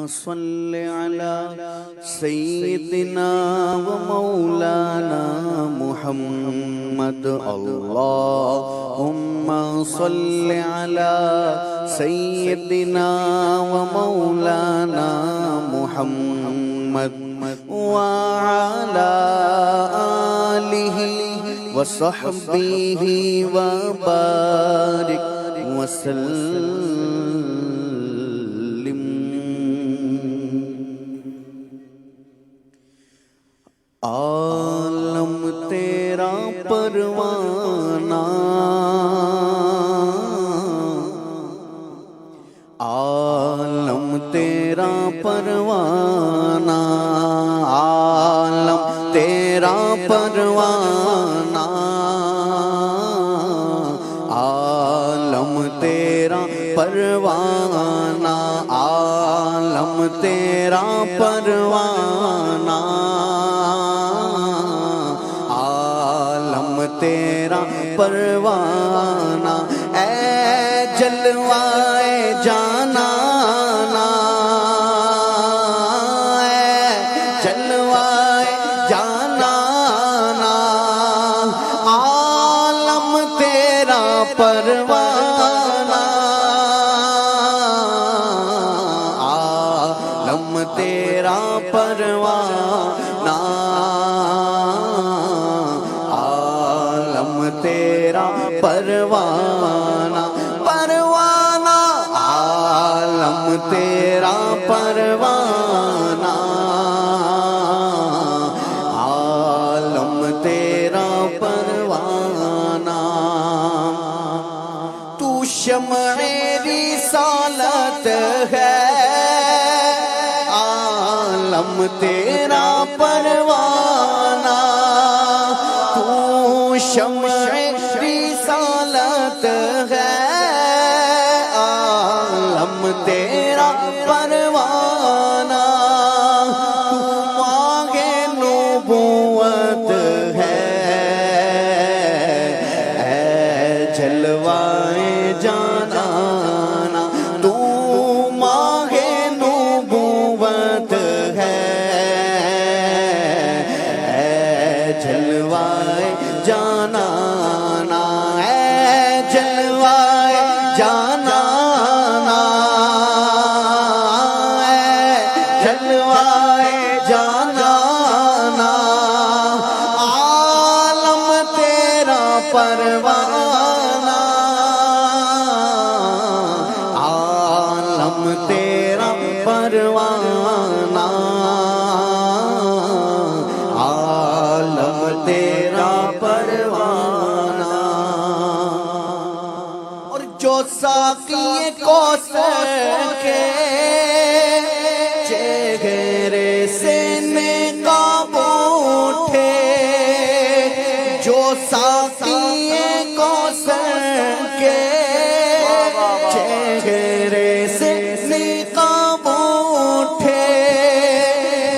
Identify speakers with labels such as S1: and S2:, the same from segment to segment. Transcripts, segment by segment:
S1: صل على سيدنا ومولانا محمد اللهم صل على سيدنا ومولانا محمد وعلى آله وصحبه وبارك وسلم. عالم تیرا پروانہ، عالم تیرا پروانہ، عالم تیرا پروانہ، عالم تیرا پروانہ، عالم تیرا پروانہ، تیرا پروانہ، اے جلوائے جانانا، اے جلوائے جانانا، عالم تیرا پروانہ، عالم تیرا پروانہ، تیرا پروانہ، پروانہ، عالم تیرا پروانہ، عالم تیرا پروانہ، تو شمع رسالت ہے، عالم تیرا پروانہ، شمع رسالت ہے، عالم تیرا پروانہ، تو ماہ نبوت ہے، اے جلوائے جانانا، تو ماہ نبوت ہے، اے جلوائے جانانا، اے جلوائے جانانا، اے جلوائے جانانا، عالم تیرا پروانہ، عالم تیرا پروانہ، عالم تیرا پروانہ، اور جو ساقی کوثر کے چہرے سے نقاب اٹھے، جو ساقی کوثر کے چہرے سے نقاب اٹھے،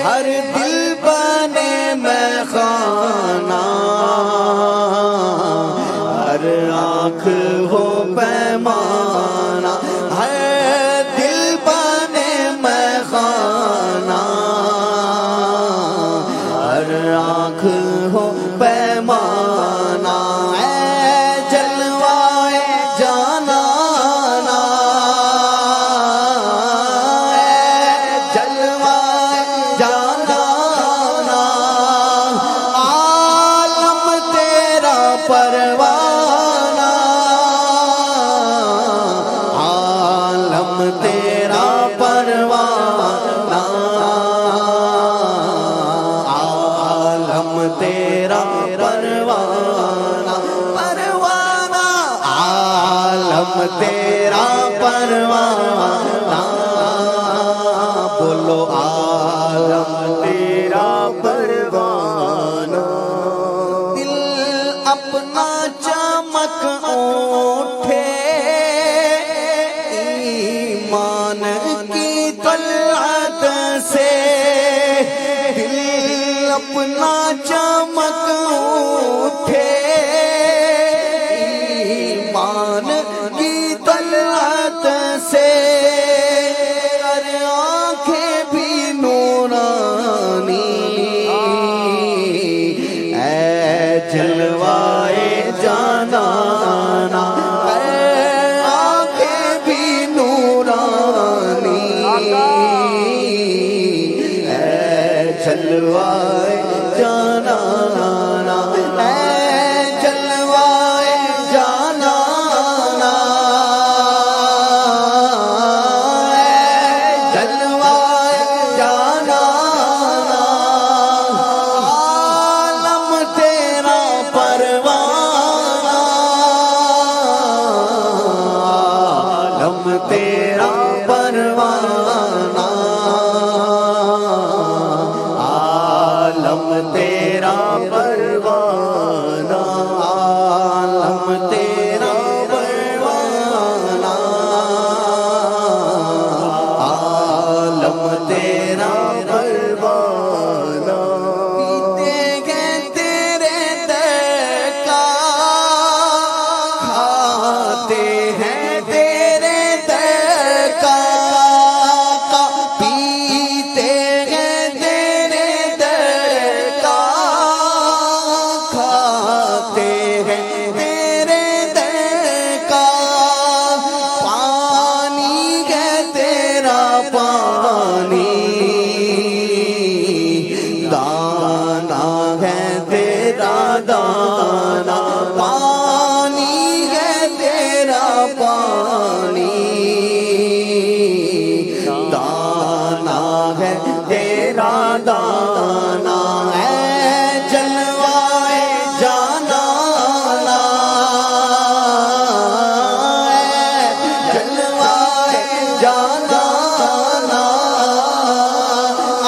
S1: ہر دل بنے میں خانہ، ہر آنکھ ہو پیمانہ، ہر دل بنے میں خانہ، ہر آنکھ ہو پیمانہ، اے جلوائے جانانا، اے جلوائے جانانا، عالم تیرا پروانہ، عالم تیرا پروانہ، عالم تیرا پروانہ، پروانہ، عالم تیرا پروانہ، بولو عالم تیرا پروانہ، دل اپنا چمک اٹھے، ایمان کی طلعت سے، دل اپنا چمک اٹھے، ایمان کی طلعت سے، ہر آنکھیں عالم تیرا پروانہ، عالم تیرا پروانہ، عالم تیرا پروانہ، پیتے ہیں تیرے در کا، کھاتے ہیں تیرے در کا، پیتے ہیں تیرے در کا، کھاتے ہیں تیرے در کا، پانی ہے تیرا پانی، دانا ہے تیرا دانا، پانی ہے تیرا پانی، دانا ہے تیرا دانا، ہے جلوائے جانانا، ہے جلوائے جانانا،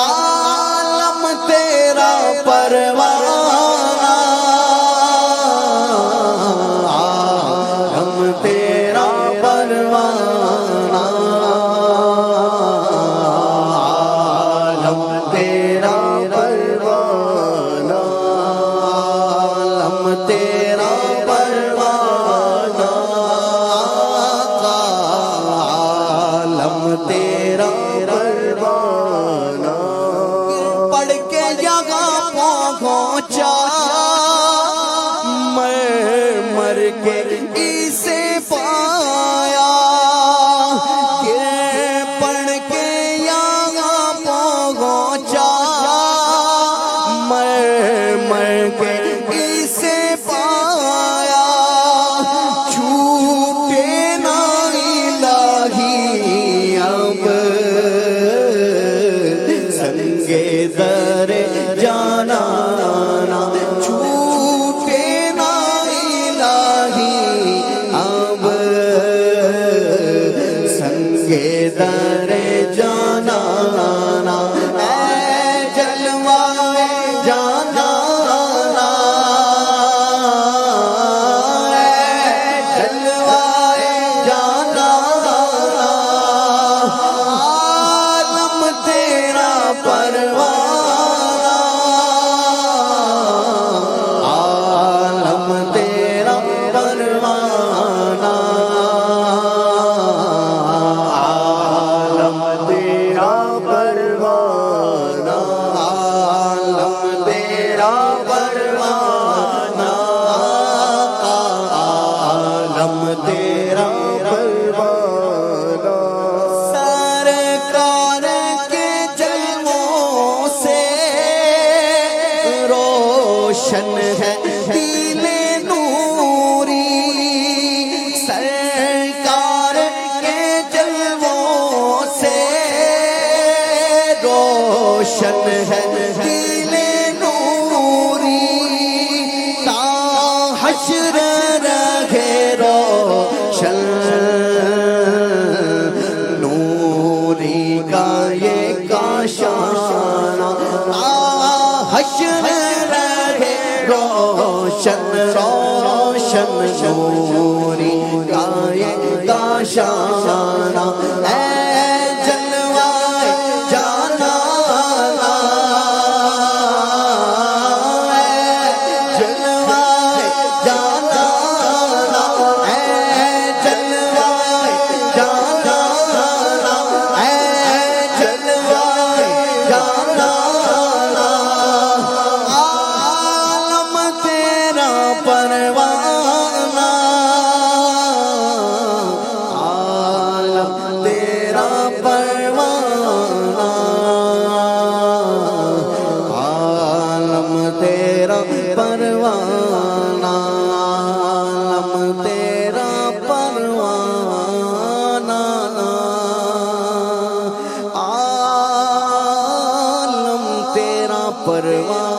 S1: عالم تیرا پروانہ، عالم تیرا پروانہ، عالم تیرا پروانہ، عالم تیرا پروانہ، عالم تیرا پروانہ، پڑھ کے یہاں پہنچا، مر کے اسے پایا، کہ پڑھ کے یہاں پہنچا، مر کے اسے پایا، چھوٹے نہ الہی اب سنگے در جانا، چھوٹے نہ الہی اب سنگے در جانا، اے جلوائے جانا، اے جلوائے جانا، عالم تیرا پروانہ، عالم تیرا پروانہ، عالم تیرا پروانہ، عالم تیرا پروانہ، عالم تیرا پروانہ، سرکار کے جلووں سے روشن ہے دل نوری، سرکار کے جلووں سے روشن ہے دل نوری، تا حشر رہے روشن نوری کا یہ کاشانہ، حشر رہے روشن روشن نوری کا یہ کاشانہ، اے جلوائے جانانا، اے جلوائے جانانا، اے جلوائے جانانا، اے جلوائے جانانا، عالم تیرا پروانہ، عالم تیرا پروانہ، عالم تیرا پروانہ، عالم تیرا پروانہ، عالم تیرا پروانہ۔